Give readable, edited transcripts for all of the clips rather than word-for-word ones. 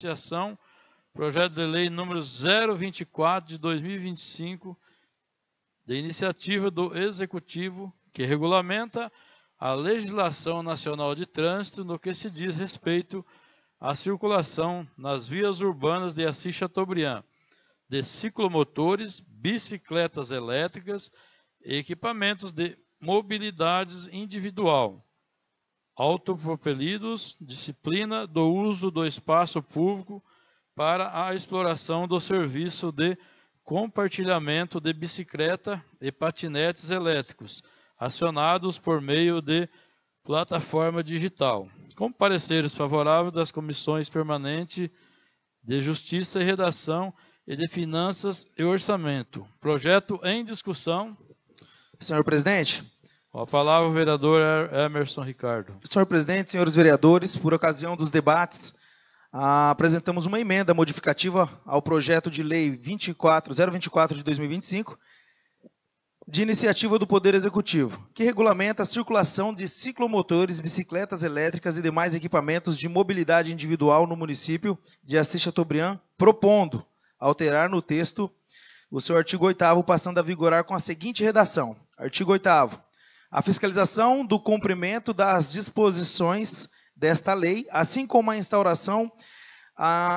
Associação, projeto de lei número 024 de 2025, de iniciativa do Executivo, que regulamenta a legislação nacional de trânsito no que se diz respeito à circulação nas vias urbanas de Assis Chateaubriand, de ciclomotores, bicicletas elétricas e equipamentos de mobilidade individual, autopropelidos, disciplina do uso do espaço público para a exploração do serviço de compartilhamento de bicicleta e patinetes elétricos, acionados por meio de plataforma digital. Com pareceres favoráveis das comissões permanentes de Justiça e Redação e de Finanças e Orçamento. Projeto em discussão. Senhor presidente. Com a palavra o vereador Emerson Ricardo. Senhor presidente, senhores vereadores, por ocasião dos debates, apresentamos uma emenda modificativa ao projeto de lei 024 de 2025, de iniciativa do Poder Executivo, que regulamenta a circulação de ciclomotores, bicicletas elétricas e demais equipamentos de mobilidade individual no município de Assis Chateaubriand, propondo alterar no texto o seu artigo 8º, passando a vigorar com a seguinte redação. Artigo 8º. A fiscalização do cumprimento das disposições desta lei, assim como a instauração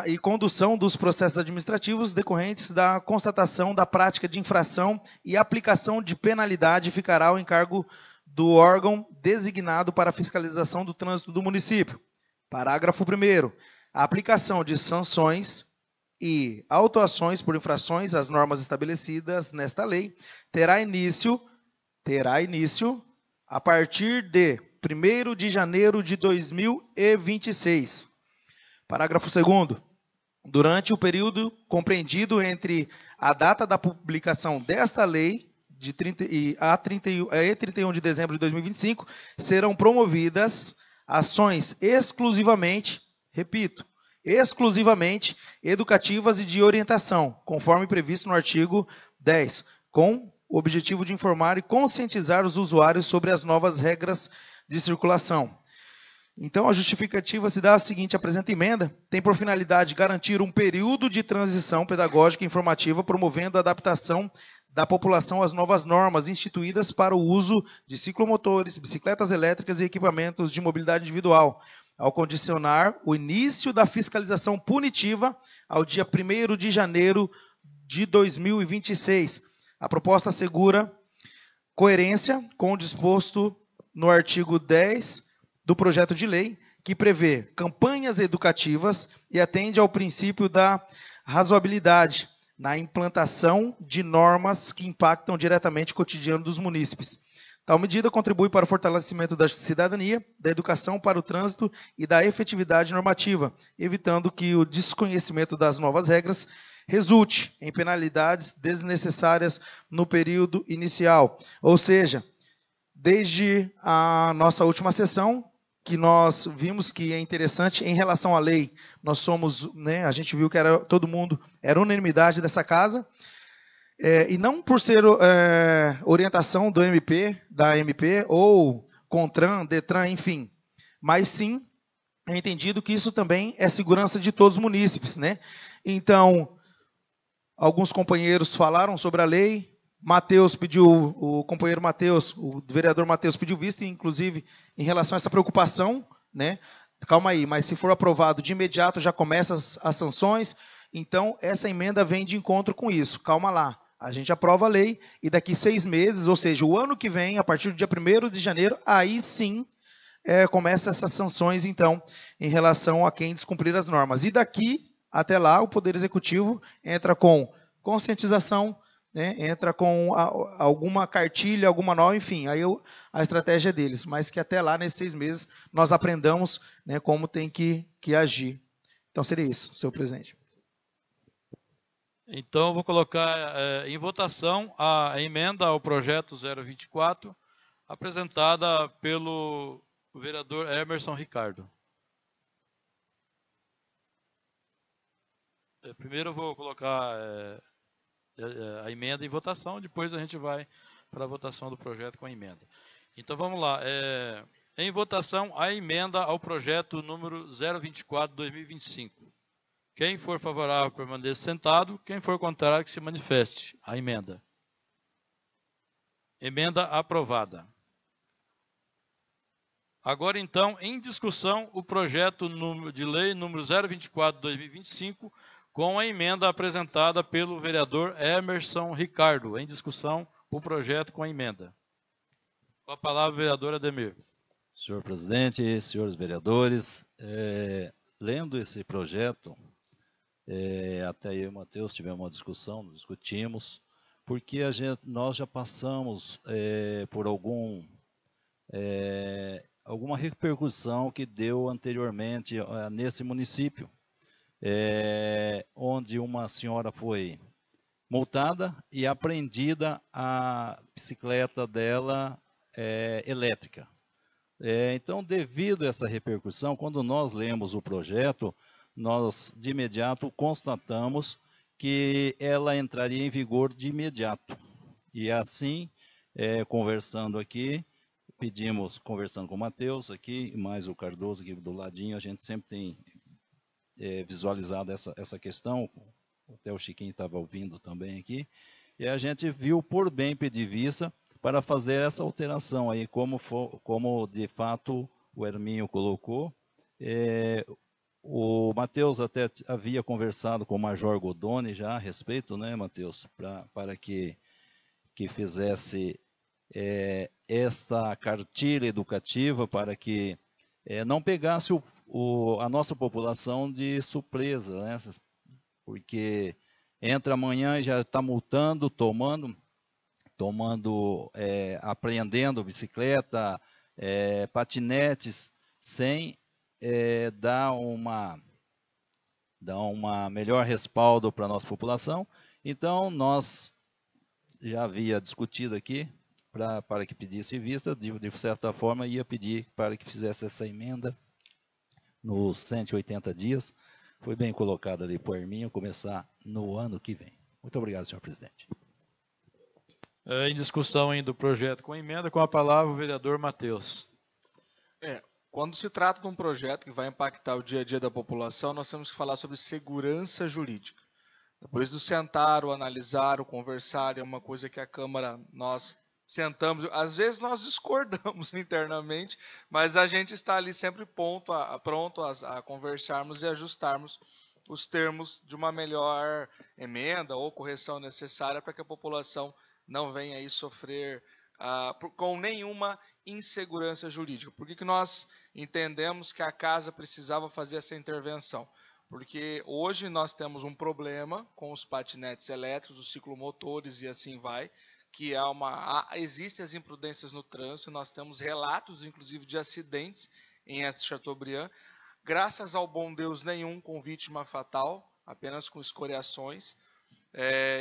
e condução dos processos administrativos decorrentes da constatação da prática de infração e aplicação de penalidade, ficará ao encargo do órgão designado para a fiscalização do trânsito do município. Parágrafo 1º. A aplicação de sanções e autuações por infrações às normas estabelecidas nesta lei terá início a partir de 1º de janeiro de 2026. Parágrafo 2º. Durante o período compreendido entre a data da publicação desta lei e 31 de dezembro de 2025, serão promovidas ações exclusivamente, repito, exclusivamente educativas e de orientação, conforme previsto no artigo 10, com o objetivo de informar e conscientizar os usuários sobre as novas regras de circulação. Então, a justificativa se dá a seguinte: apresenta emenda, tem por finalidade garantir um período de transição pedagógica e informativa, promovendo a adaptação da população às novas normas instituídas para o uso de ciclomotores, bicicletas elétricas e equipamentos de mobilidade individual, ao condicionar o início da fiscalização punitiva ao dia 1º de janeiro de 2026. A proposta assegura coerência com o disposto no artigo 10 do projeto de lei, que prevê campanhas educativas e atende ao princípio da razoabilidade na implantação de normas que impactam diretamente o cotidiano dos munícipes. Tal medida contribui para o fortalecimento da cidadania, da educação para o trânsito e da efetividade normativa, evitando que o desconhecimento das novas regras resulte em penalidades desnecessárias no período inicial. Ou seja, desde a nossa última sessão, que nós vimos que é interessante em relação à lei, nós somos, a gente viu que todo mundo, era unanimidade dessa casa, e não por ser orientação do da MP, ou CONTRAN, DETRAN, enfim, mas sim é entendido que isso também é segurança de todos os munícipes, Então, alguns companheiros falaram sobre a lei, o companheiro Matheus, o vereador Matheus pediu vista, inclusive, em relação a essa preocupação, Calma aí, mas se for aprovado de imediato já começam as sanções, então essa emenda vem de encontro com isso, calma lá. A gente aprova a lei e daqui 6 meses, ou seja, o ano que vem, a partir do dia 1º de janeiro, aí sim começam essas sanções, então, em relação a quem descumprir as normas. E daqui até lá, o Poder Executivo entra com conscientização, entra com alguma cartilha, alguma norma, enfim, aí a estratégia é deles, mas que até lá, nesses 6 meses, nós aprendamos como tem que agir. Então, seria isso, senhor presidente. Então, vou colocar em votação a emenda ao projeto 024, apresentada pelo vereador Emerson Ricardo. Primeiro eu vou colocar a emenda em votação, depois a gente vai para a votação do projeto com a emenda. Então, vamos lá. Em votação, a emenda ao projeto número 024/2025. Quem for favorável, permaneça sentado. Quem for contrário, que se manifeste. A emenda. Emenda aprovada. Agora, então, em discussão, o projeto de lei número 024/2025, com a emenda apresentada pelo vereador Emerson Ricardo. Em discussão, o projeto com a emenda. Com a palavra, vereador Ademir. Senhor presidente, senhores vereadores, lendo esse projeto, até eu e o Matheus tivemos uma discussão, discutimos, porque nós já passamos por alguma repercussão que deu anteriormente nesse município, onde uma senhora foi multada e apreendida a bicicleta dela elétrica. Então, devido a essa repercussão, quando nós lemos o projeto, nós de imediato constatamos que ela entraria em vigor de imediato. E assim, conversando aqui, conversando com o Matheus aqui, mais o Cardoso aqui do ladinho, a gente sempre tem visualizado essa questão, até o Chiquinho estava ouvindo também aqui, e a gente viu por bem pedir vista para fazer essa alteração aí, como de fato o Herminho colocou. O Matheus até havia conversado com o Major Godoni já a respeito, né, Matheus, para que fizesse esta cartilha educativa para que não pegasse a nossa população de surpresa, né, porque entra amanhã e já está multando, apreendendo bicicleta, patinetes, sem dar uma melhor respaldo para a nossa população. Então, nós já havia discutido aqui para que pedisse vista, de certa forma, ia pedir para que fizesse essa emenda nos 180 dias. Foi bem colocado ali para o Herminho começar no ano que vem. Muito obrigado, senhor presidente. Em discussão ainda o projeto com emenda, com a palavra o vereador Matheus. Quando se trata de um projeto que vai impactar o dia a dia da população, nós temos que falar sobre segurança jurídica. Depois do sentar, o analisar, o conversar, é uma coisa que a Câmara, nós sentamos, às vezes nós discordamos internamente, mas a gente está ali sempre pronto a conversarmos e ajustarmos os termos de uma melhor emenda ou correção necessária para que a população não venha aí sofrer com nenhuma insegurança jurídica. Por que nós entendemos que a casa precisava fazer essa intervenção? Porque hoje nós temos um problema com os patinetes elétricos, os ciclomotores e assim vai, que existem as imprudências no trânsito, nós temos relatos, inclusive, de acidentes em Chateaubriand, graças ao bom Deus nenhum com vítima fatal, apenas com escoriações.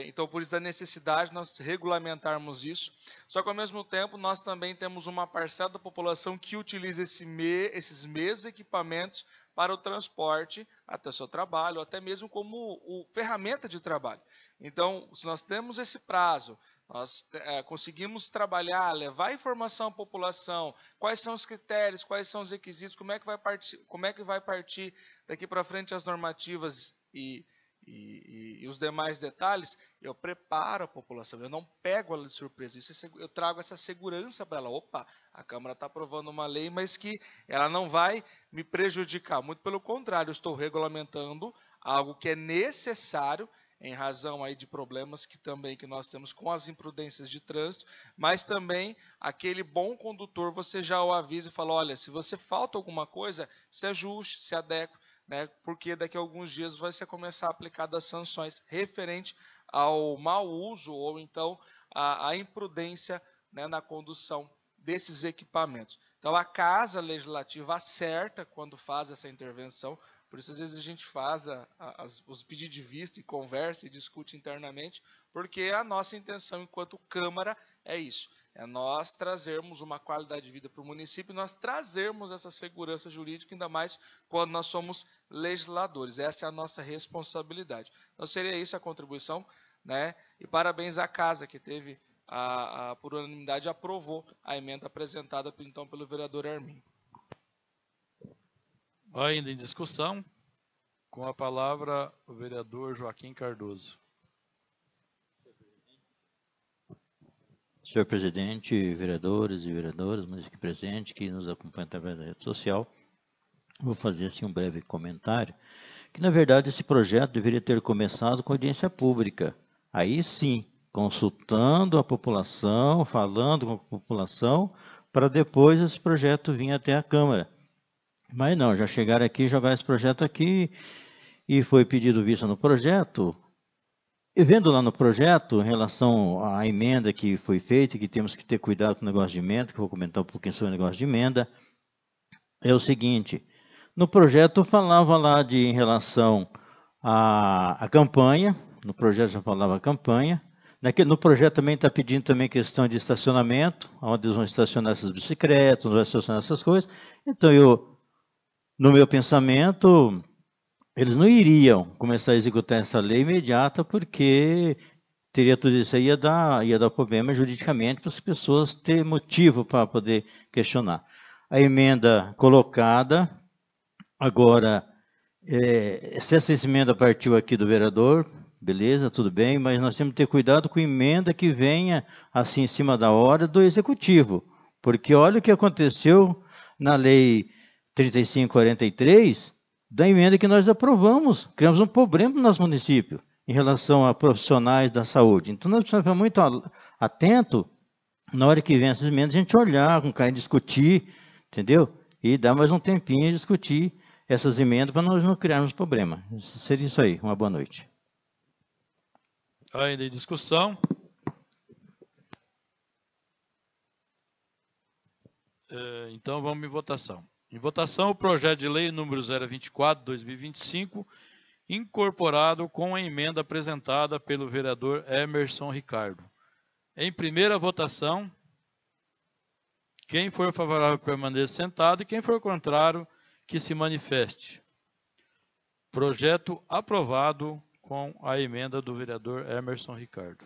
Então, por isso a necessidade de nós regulamentarmos isso. Só que, ao mesmo tempo, nós também temos uma parcela da população que utiliza esses mesmos equipamentos para o transporte até o seu trabalho, ou até mesmo como ferramenta de trabalho. Então, se nós temos esse prazo, nós conseguimos trabalhar, levar informação à população, quais são os critérios, quais são os requisitos, como é que vai partir daqui para frente as normativas e os demais detalhes, eu preparo a população, eu não pego ela de surpresa, eu trago essa segurança para ela. Opa, a Câmara está aprovando uma lei, mas que ela não vai me prejudicar, muito pelo contrário, eu estou regulamentando algo que é necessário em razão aí de problemas que nós temos com as imprudências de trânsito, mas também aquele bom condutor, você já o avisa e fala, olha, se você falta alguma coisa, se ajuste, se adeque, né, porque daqui a alguns dias vai ser começar a aplicar as sanções referente ao mau uso ou então a imprudência, né, na condução desses equipamentos. Então a Casa Legislativa acerta quando faz essa intervenção, por isso às vezes a gente faz os pedidos de vista e conversa e discute internamente, porque a nossa intenção enquanto Câmara é isso. É nós trazermos uma qualidade de vida para o município e nós trazermos essa segurança jurídica, ainda mais quando nós somos legisladores. Essa é a nossa responsabilidade. Então seria isso a contribuição, né? E parabéns à Casa, que teve, por unanimidade, aprovou a emenda apresentada então pelo vereador Herminho. Ainda em discussão, Com a palavra, o vereador Joaquim Cardoso. Senhor presidente, vereadores e vereadoras, mas aqui presente, que nos acompanha através da rede social, vou fazer assim um breve comentário, que na verdade esse projeto deveria ter começado com audiência pública. Aí sim, consultando a população, falando com a população, para depois esse projeto vir até a Câmara. Mas não, já chegaram aqui, jogar esse projeto aqui, e foi pedido vista no projeto. E vendo lá no projeto, em relação à emenda que foi feita, que temos que ter cuidado com o negócio de emenda, que eu vou comentar um pouquinho sobre o negócio de emenda, é o seguinte, no projeto falava lá em relação à campanha, no projeto já falava a campanha, no projeto também está pedindo também questão de estacionamento, onde eles vão estacionar essas bicicletas, onde vão estacionar essas coisas. Então, no meu pensamento, eles não iriam começar a executar essa lei imediata, porque teria tudo isso aí, ia dar problema juridicamente para as pessoas terem motivo para poder questionar. A emenda colocada, agora, se essa emenda partiu aqui do vereador, beleza, tudo bem, mas nós temos que ter cuidado com a emenda que venha assim em cima da hora do executivo, porque olha o que aconteceu na lei 3543, da emenda que nós aprovamos, criamos um problema no nosso município em relação a profissionais da saúde. Então nós precisamos ficar muito atento na hora que vem essas emendas, a gente olhar com cara, discutir, entendeu? E dar mais um tempinho e discutir essas emendas para nós não criarmos problema. Seria isso aí. Uma boa noite. Ainda em discussão. Então vamos em votação. Em votação, o projeto de lei número 024/2025, incorporado com a emenda apresentada pelo vereador Emerson Ricardo. Em primeira votação, quem for favorável permaneça sentado e quem for contrário que se manifeste. Projeto aprovado com a emenda do vereador Emerson Ricardo.